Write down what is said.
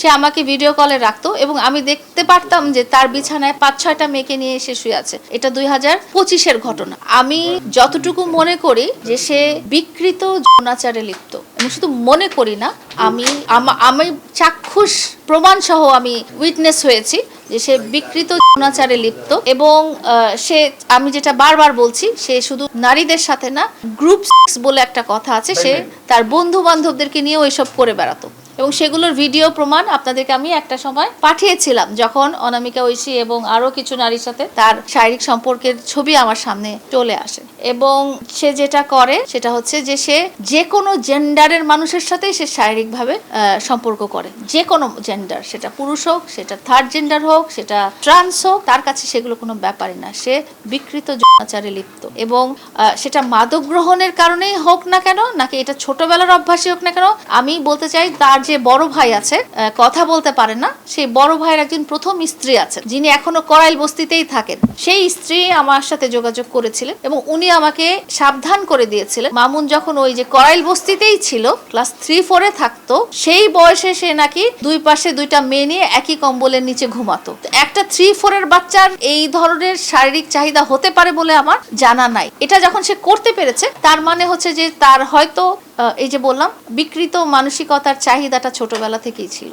সে আমাকে ভিডিও কলে রাখতো এবং আমি দেখতে পারতাম যে তার বিছানায় 5-6টা মেয়েকে নিয়ে এসে শুয়ে আছে। এটা 2025-এর ঘটনা। আমি যতটুকু মনে করি যে সে বিকৃত যৌনাচারে লিপ্ত, এবং শুধু মনে করি না, আমি চাক্ষুষ প্রমাণ সহ আমি উইটনেস হয়েছি যে সে বিকৃত যৌনাচারে লিপ্ত। এবং সে, আমি যেটা বারবার বলছি, সে শুধু নারীদের সাথে না, গ্রুপ সেক্স বলে একটা কথা আছে, সে তার বন্ধু বান্ধবদেরকে নিয়েও এসব করে বেড়াতো। এবং সেগুলোর ভিডিও প্রমাণ আপনাদেরকে আমি একটা সময় পাঠিয়েছিলাম, যখন অনামিকা ঐশী এবং আরো কিছু নারীর সাথে তার শারীরিক সম্পর্কের ছবি আমার সামনে চলে আসে। এবং সে যেটা করে সেটা হচ্ছে যে সে যে কোনো জেন্ডারের মানুষের সাথেই সে শারীরিকভাবে সম্পর্ক করে, যে কোনো জেন্ডার, সেটা পুরুষ হোক, সেটা থার্ড জেন্ডার হোক, সেটা ট্রান্স হোক, তার কাছে সেগুলো কোনো ব্যাপারই না। সে বিকৃত যৌনাচারে লিপ্ত, এবং সেটা মাদক গ্রহণের কারণেই হোক না কেন, নাকি এটা ছোটবেলার অভ্যাসই হোক না কেন, আমি বলতে চাই তার যে বড় ভাই আছে, কথা বলতে পারে না, সেই বড় ভাইয়ের একজন প্রথম স্ত্রী আছে যিনি এখনো করাইল বস্তিতেই থাকেন। সেই স্ত্রী আমার সাথে যোগাযোগ করেছিলেন এবং উনি আমাকে সাবধান করে দিয়েছিলেন, মামুন যখন ওই যে করাইল বস্তিতেই ছিল, ক্লাস 3-4-এ থাকতো, সেই বয়সে সে নাকি দুই পাশে দুইটা মেয়ে নিয়ে একই কম্বলের নিচে ঘুমাতো। একটা 3-4-এর বাচ্চার এই ধরনের শারীরিক চাহিদা হতে পারে বলে আমার জানা নাই। এটা যখন সে করতে পেরেছে, তার মানে হচ্ছে যে তার হয়তো এই যে বললাম, বিকৃত মানসিকতার চাহিদাটা ছোটবেলা থেকেই ছিল।